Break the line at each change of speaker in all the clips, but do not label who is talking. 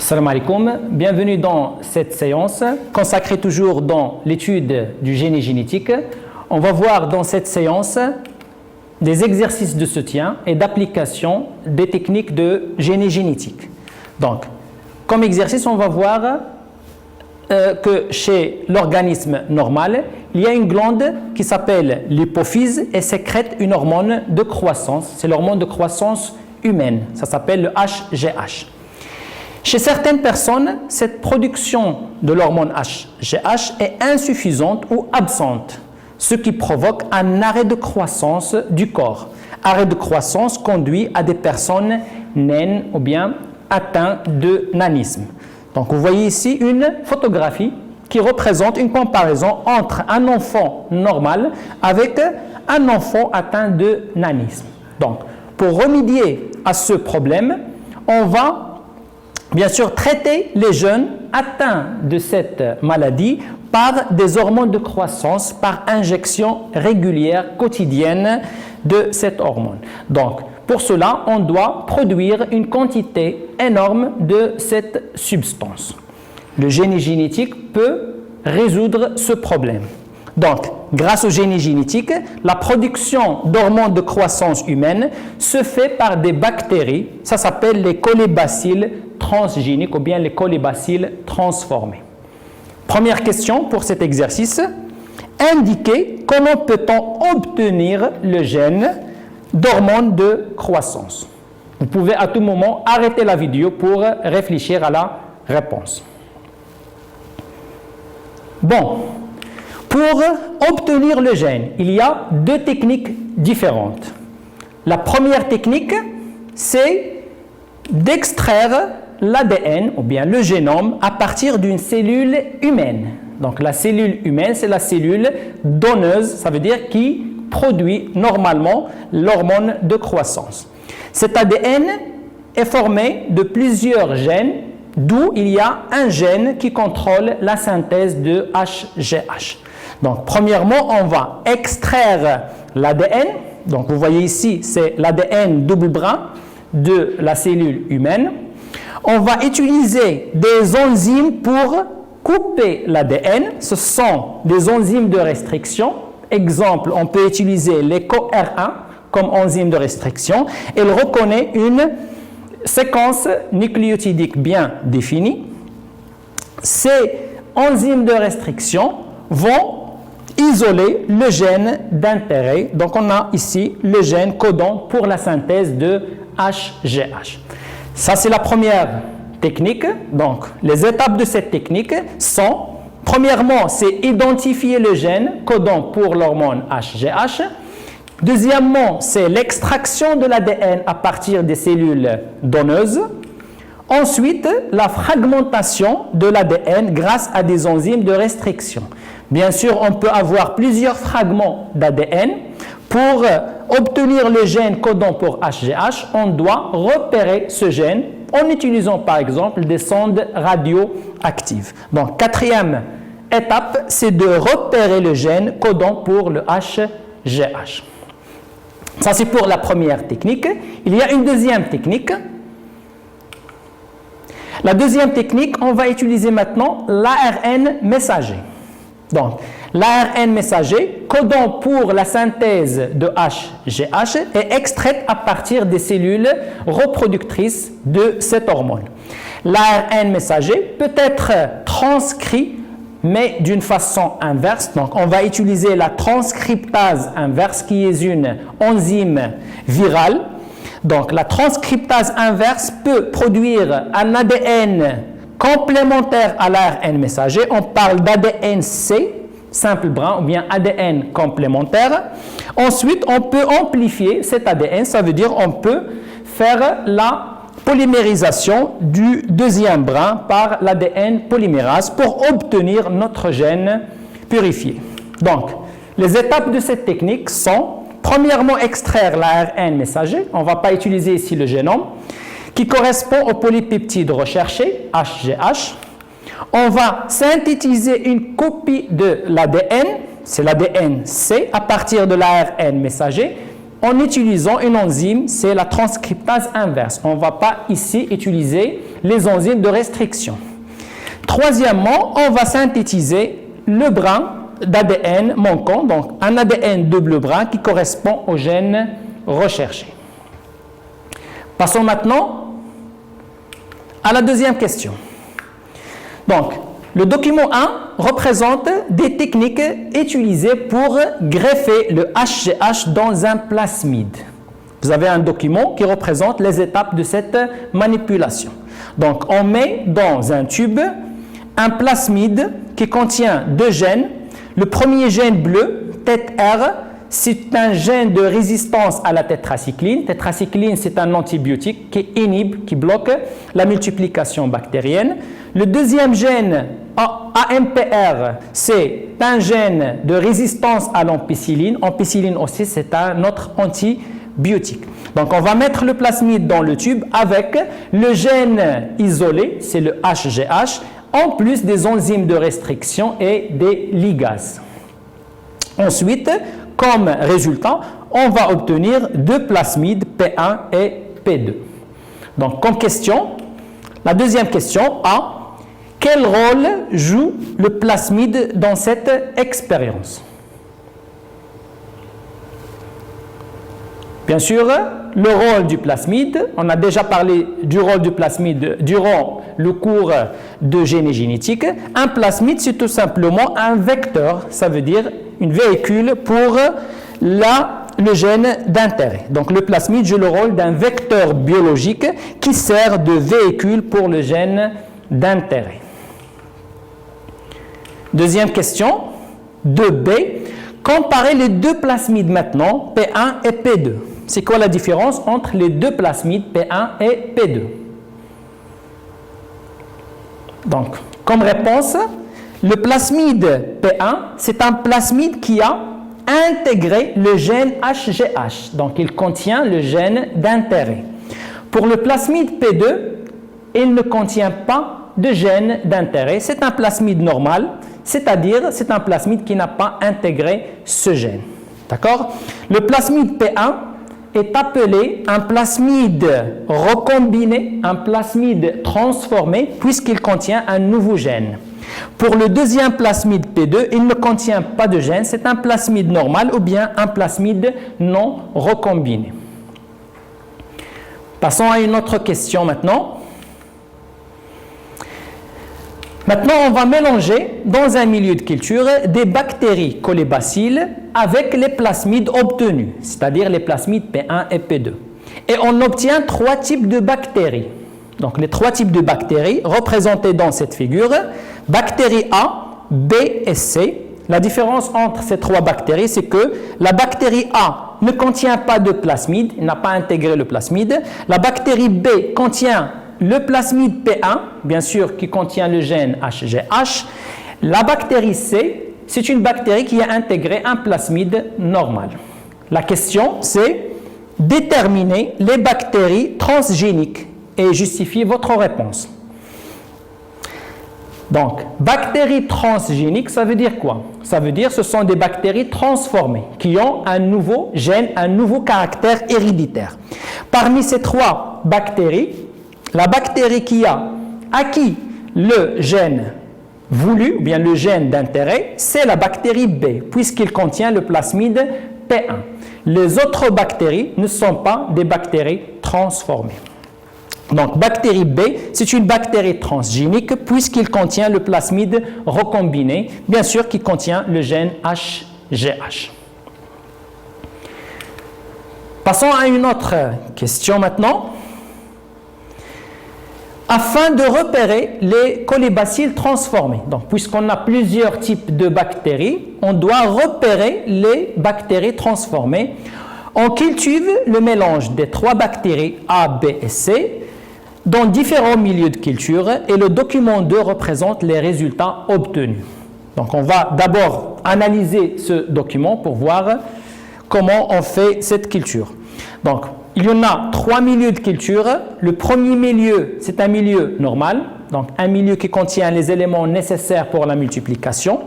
Salam alaikum, bienvenue dans cette séance consacrée toujours dans l'étude du génie génétique. On va voir dans cette séance des exercices de soutien et d'application des techniques de génie génétique. Donc, comme exercice, on va voir que chez l'organisme normal, il y a une glande qui s'appelle l'hypophyse et sécrète une hormone de croissance. C'est l'hormone de croissance humaine. Ça s'appelle le HGH. Chez certaines personnes, cette production de l'hormone HGH est insuffisante ou absente, ce qui provoque un arrêt de croissance du corps. Arrêt de croissance conduit à des personnes naines ou bien atteintes de nanisme. Donc, vous voyez ici une photographie qui représente une comparaison entre un enfant normal avec un enfant atteint de nanisme. Donc, pour remédier à ce problème, on va bien sûr traiter les jeunes atteints de cette maladie par des hormones de croissance, par injection régulière quotidienne de cette hormone. Donc, pour cela, on doit produire une quantité énorme de cette substance. Le génie génétique peut résoudre ce problème. Donc, grâce au génie génétique, la production d'hormones de croissance humaine se fait par des bactéries, ça s'appelle les colibacilles transgéniques ou bien les colibacilles transformés. Première question pour cet exercice, indiquez comment peut-on obtenir le gène d'hormones de croissance. Vous pouvez à tout moment arrêter la vidéo pour réfléchir à la réponse. Bon, pour obtenir le gène, il y a deux techniques différentes. La première technique, c'est d'extraire l'ADN ou bien le génome à partir d'une cellule humaine. Donc la cellule humaine, c'est la cellule donneuse, ça veut dire qui produit normalement l'hormone de croissance. Cet ADN est formé de plusieurs gènes, d'où il y a un gène qui contrôle la synthèse de HGH. Donc, premièrement, on va extraire l'ADN. Donc, vous voyez ici, c'est l'ADN double brin de la cellule humaine. On va utiliser des enzymes pour couper l'ADN. Ce sont des enzymes de restriction. Exemple, on peut utiliser l'EcoR1 comme enzyme de restriction. Elle reconnaît une séquence nucléotidique bien définie. Ces enzymes de restriction vont isoler le gène d'intérêt. Donc, on a ici le gène codant pour la synthèse de HGH. Ça, c'est la première technique. Donc, les étapes de cette technique sont, premièrement, c'est identifier le gène codant pour l'hormone HGH. Deuxièmement, c'est l'extraction de l'ADN à partir des cellules donneuses. Ensuite, la fragmentation de l'ADN grâce à des enzymes de restriction. Bien sûr, on peut avoir plusieurs fragments d'ADN. Pour obtenir le gène codant pour HGH, on doit repérer ce gène en utilisant par exemple des sondes radioactives. Donc, quatrième étape, c'est de repérer le gène codant pour le HGH. Ça, c'est pour la première technique. Il y a une deuxième technique. La deuxième technique, on va utiliser maintenant l'ARN messager. Donc, l'ARN messager, codant pour la synthèse de HGH, est extraite à partir des cellules reproductrices de cette hormone. L'ARN messager peut être transcrit, mais d'une façon inverse. Donc, on va utiliser la transcriptase inverse, qui est une enzyme virale. Donc, la transcriptase inverse peut produire un ADN complémentaire à l'ARN messager. On parle d'ADN-C, simple brin, ou bien ADN complémentaire. Ensuite, on peut amplifier cet ADN, ça veut dire on peut faire la polymérisation du deuxième brin par l'ADN polymérase pour obtenir notre gène purifié. Donc, les étapes de cette technique sont, premièrement, extraire l'ARN messager. On ne va pas utiliser ici le génome, qui correspond au polypeptide recherché, HGH. On va synthétiser une copie de l'ADN, c'est l'ADN-C, à partir de l'ARN messager. en utilisant une enzyme, c'est la transcriptase inverse. On ne va pas ici utiliser les enzymes de restriction. Troisièmement, on va synthétiser le brin d'ADN manquant, donc un ADN double brin qui correspond au gène recherché. Passons maintenant à la deuxième question. Donc, le document 1 représente des techniques utilisées pour greffer le HGH dans un plasmide. Vous avez un document qui représente les étapes de cette manipulation. Donc, on met dans un tube un plasmide qui contient deux gènes. Le premier gène bleu, TET-R, c'est un gène de résistance à la tétracycline. Tétracycline, c'est un antibiotique qui inhibe, qui bloque la multiplication bactérienne. Le deuxième gène, AMPR, c'est un gène de résistance à l'ampicilline. Ampicilline aussi, c'est un autre antibiotique. Donc, on va mettre le plasmide dans le tube avec le gène isolé, c'est le HGH, en plus des enzymes de restriction et des ligases. Ensuite, comme résultat, on va obtenir deux plasmides P1 et P2. Donc, comme question, la deuxième question A. Quel rôle joue le plasmide dans cette expérience? Bien sûr, le rôle du plasmide, on a déjà parlé du rôle du plasmide durant le cours de génie génétique. Un plasmide, c'est tout simplement un vecteur, ça veut dire un véhicule pour le gène d'intérêt. Donc le plasmide joue le rôle d'un vecteur biologique qui sert de véhicule pour le gène d'intérêt. Deuxième question, 2B. Comparez les deux plasmides maintenant, P1 et P2. C'est quoi la différence entre les deux plasmides P1 et P2? Donc, comme réponse, le plasmide P1, c'est un plasmide qui a intégré le gène HGH. Donc, il contient le gène d'intérêt. Pour le plasmide P2, il ne contient pas de gène d'intérêt. C'est un plasmide normal, c'est-à-dire c'est un plasmide qui n'a pas intégré ce gène. D'accord? Le plasmide P1 est appelé un plasmide recombiné, un plasmide transformé, puisqu'il contient un nouveau gène. Pour le deuxième plasmide P2, il ne contient pas de gène, c'est un plasmide normal ou bien un plasmide non recombiné. Passons à une autre question maintenant. Maintenant, on va mélanger dans un milieu de culture des bactéries colibacilles avec les plasmides obtenus, c'est-à-dire les plasmides P1 et P2. Et on obtient trois types de bactéries. Donc, les trois types de bactéries représentés dans cette figure, bactéries A, B et C. La différence entre ces trois bactéries, c'est que la bactérie A ne contient pas de plasmide, il n'a pas intégré le plasmide. La bactérie B contient le plasmide P1, bien sûr, qui contient le gène HGH. La bactérie C, c'est une bactérie qui a intégré un plasmide normal. La question, c'est déterminer les bactéries transgéniques et justifier votre réponse. Donc, bactéries transgéniques, ça veut dire quoi? Ça veut dire que ce sont des bactéries transformées qui ont un nouveau gène, un nouveau caractère héréditaire. Parmi ces trois bactéries, la bactérie qui a acquis le gène voulu, ou bien le gène d'intérêt, c'est la bactérie B, puisqu'il contient le plasmide P1. Les autres bactéries ne sont pas des bactéries transformées. Donc, bactérie B, c'est une bactérie transgénique, puisqu'il contient le plasmide recombiné, bien sûr, qui contient le gène HGH. Passons à une autre question maintenant. Afin de repérer les colibacilles transformés. Donc, puisqu'on a plusieurs types de bactéries, on doit repérer les bactéries transformées. On cultive le mélange des trois bactéries A, B et C dans différents milieux de culture et le document 2 représente les résultats obtenus. Donc, on va d'abord analyser ce document pour voir comment on fait cette culture. Donc, il y en a trois milieux de culture. Le premier milieu, c'est un milieu normal, donc un milieu qui contient les éléments nécessaires pour la multiplication.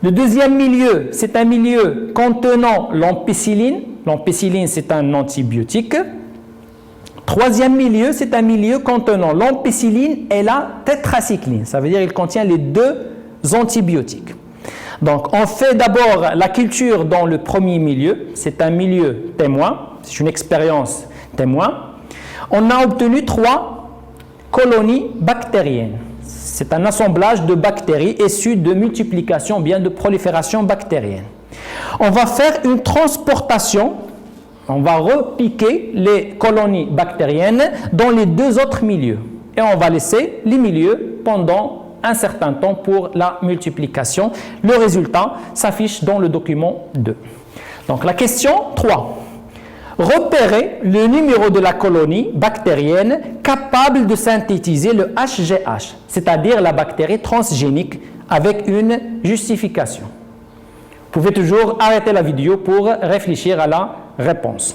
Le deuxième milieu, c'est un milieu contenant l'ampicilline, L'ampicilline, c'est un antibiotique. Troisième milieu, c'est un milieu contenant l'ampicilline et la tétracycline. Ça veut dire qu'il contient les deux antibiotiques. Donc, on fait d'abord la culture dans le premier milieu. C'est un milieu témoin. C'est une expérience témoin. On a obtenu 3 colonies bactériennes. C'est un assemblage de bactéries issues de multiplication, bien de prolifération bactérienne. On va faire une transportation. On va repiquer les colonies bactériennes dans les 2 autres milieux. Et on va laisser les milieux pendant un certain temps pour la multiplication. Le résultat s'affiche dans le document 2. Donc la question 3. Repérer le numéro de la colonie bactérienne capable de synthétiser le HGH, c'est-à-dire la bactérie transgénique, avec une justification. Vous pouvez toujours arrêter la vidéo pour réfléchir à la réponse.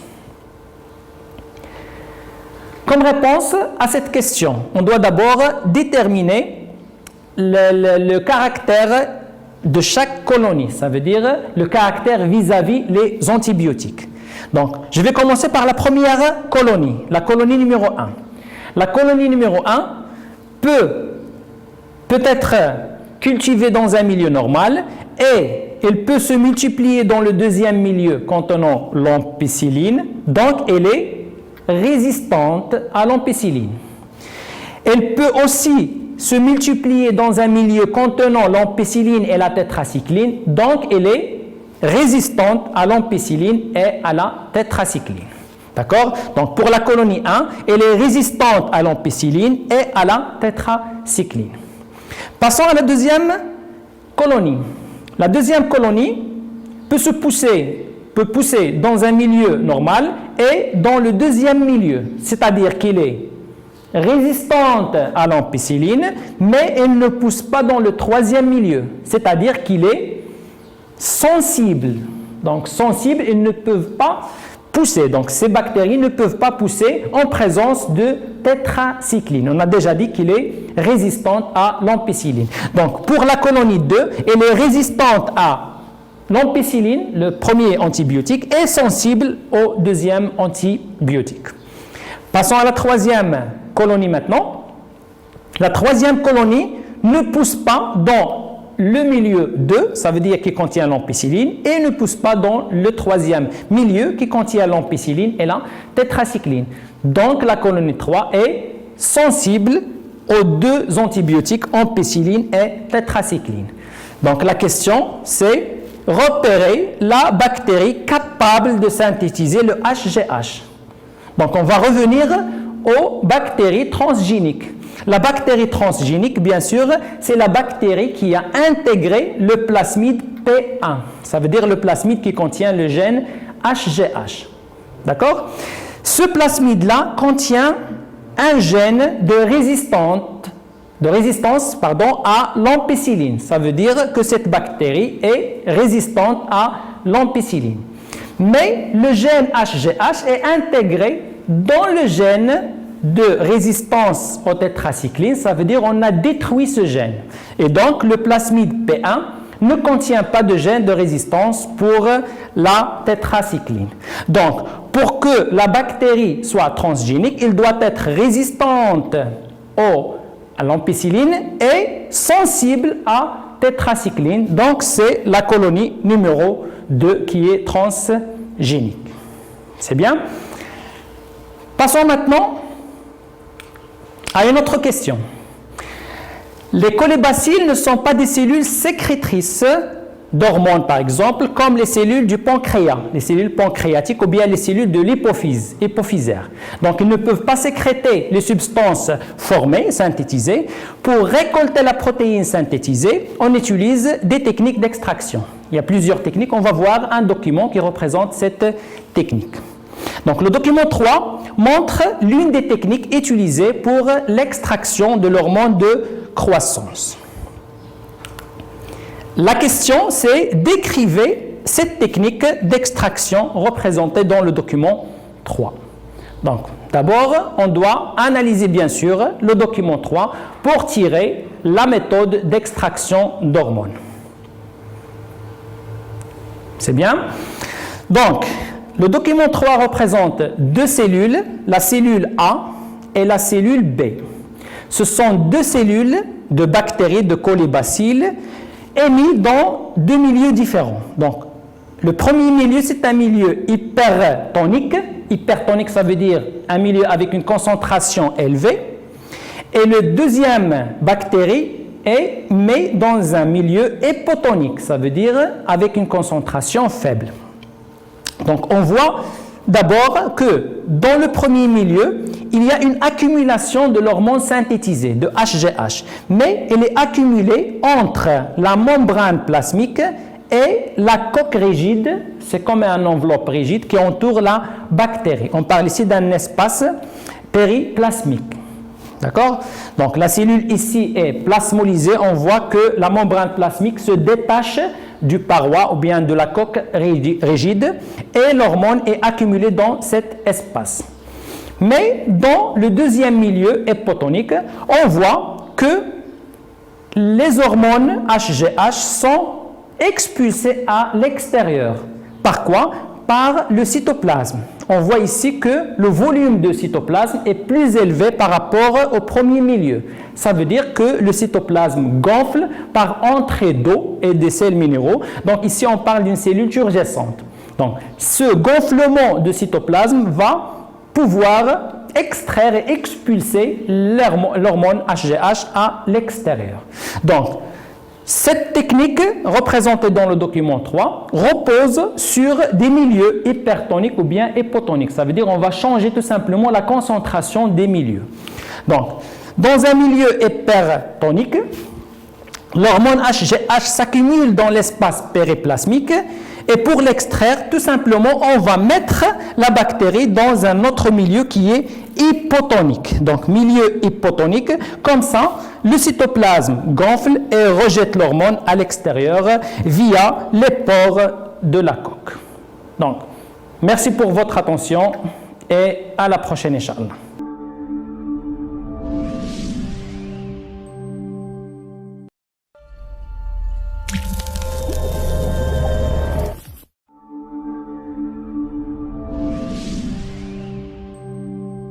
Comme réponse à cette question, on doit d'abord déterminer le caractère de chaque colonie, ça veut dire le caractère vis-à-vis les antibiotiques. Donc, je vais commencer par la première colonie, la colonie numéro 1. La colonie numéro 1 peut être cultivée dans un milieu normal et elle peut se multiplier dans le deuxième milieu contenant l'ampicilline, donc elle est résistante à l'ampicilline. Elle peut aussi se multiplier dans un milieu contenant l'ampicilline et la tétracycline, donc elle est résistante à l'ampicilline et à la tétracycline. D'accord? Donc pour la colonie 1, elle est résistante à l'ampicilline et à la tétracycline. Passons à la deuxième colonie. La deuxième colonie peut pousser dans un milieu normal et dans le deuxième milieu, c'est-à-dire qu'elle est résistante à l'ampicilline, mais elle ne pousse pas dans le troisième milieu, c'est-à-dire qu'il est sensible. Donc sensible, ils ne peuvent pas pousser. Donc ces bactéries ne peuvent pas pousser en présence de tétracycline. On a déjà dit qu'il est résistante à l'ampicilline. Donc pour la colonie 2, elle est résistante à l'ampicilline, le premier antibiotique, et sensible au deuxième antibiotique. Passons à la troisième colonie maintenant. La troisième colonie ne pousse pas dans le milieu 2, ça veut dire qu'il contient l'ampicilline, et ne pousse pas dans le troisième milieu qui contient l'ampicilline et la tétracycline. Donc la colonie 3 est sensible aux deux antibiotiques ampicilline et tétracycline. Donc la question c'est repérer la bactérie capable de synthétiser le HGH. Donc on va revenir aux bactéries transgéniques. La bactérie transgénique, bien sûr, c'est la bactérie qui a intégré le plasmide P1. Ça veut dire le plasmide qui contient le gène HGH. D'accord? Ce plasmide-là contient un gène de résistance à l'ampicilline. Ça veut dire que cette bactérie est résistante à l'ampicilline. Mais le gène HGH est intégré dans le gène de résistance aux tétracyclines, ça veut dire qu'on a détruit ce gène. Et donc, le plasmide P1 ne contient pas de gène de résistance pour la tétracycline. Donc, pour que la bactérie soit transgénique, il doit être résistante à l'ampicilline et sensible à tétracycline. Donc, c'est la colonie numéro 2 qui est transgénique. C'est bien? Passons maintenant à une autre question. Les colibacilles ne sont pas des cellules sécrétrices d'hormones, par exemple, comme les cellules du pancréas, les cellules pancréatiques ou bien les cellules de l'hypophyse, hypophysaire. Donc, ils ne peuvent pas sécréter les substances formées, synthétisées. Pour récolter la protéine synthétisée, on utilise des techniques d'extraction. Il y a plusieurs techniques. On va voir un document qui représente cette technique. Donc, le document 3 montre l'une des techniques utilisées pour l'extraction de l'hormone de croissance. La question, c'est décrivez cette technique d'extraction représentée dans le document 3. Donc, d'abord, on doit analyser bien sûr le document 3 pour tirer la méthode d'extraction d'hormones. C'est bien? Donc, Le document 3 représente deux cellules, la cellule A et la cellule B. Ce sont deux cellules de bactéries, de colibacilles, émises dans deux milieux différents. Donc, le premier milieu, c'est un milieu hypertonique. Hypertonique, ça veut dire un milieu avec une concentration élevée. Et le deuxième bactérie est mis dans un milieu hypotonique, ça veut dire avec une concentration faible. Donc, on voit d'abord que dans le premier milieu, il y a une accumulation de l'hormone synthétisée, de HGH, mais elle est accumulée entre la membrane plasmique et la coque rigide, c'est comme une enveloppe rigide qui entoure la bactérie. On parle ici d'un espace périplasmique. D'accord? Donc la cellule ici est plasmolysée, on voit que la membrane plasmique se détache du paroi ou bien de la coque rigide et l'hormone est accumulée dans cet espace. Mais dans le deuxième milieu hypotonique, on voit que les hormones HGH sont expulsées à l'extérieur. Par quoi? Par le cytoplasme. On voit ici que le volume de cytoplasme est plus élevé par rapport au premier milieu. Ça veut dire que le cytoplasme gonfle par entrée d'eau et des sels minéraux. Donc ici, on parle d'une cellule turgescente. Donc ce gonflement de cytoplasme va pouvoir extraire et expulser l'hormone HGH à l'extérieur. Donc, cette technique, représentée dans le document 3, repose sur des milieux hypertoniques ou bien hypotoniques. Ça veut dire qu'on va changer tout simplement la concentration des milieux. Donc, dans un milieu hypertonique, l'hormone HGH s'accumule dans l'espace périplasmique et pour l'extraire, tout simplement, on va mettre la bactérie dans un autre milieu qui est hypotonique. Donc, milieu hypotonique, comme ça, le cytoplasme gonfle et rejette l'hormone à l'extérieur via les pores de la coque. Donc, merci pour votre attention et à la prochaine, Inch'Allah.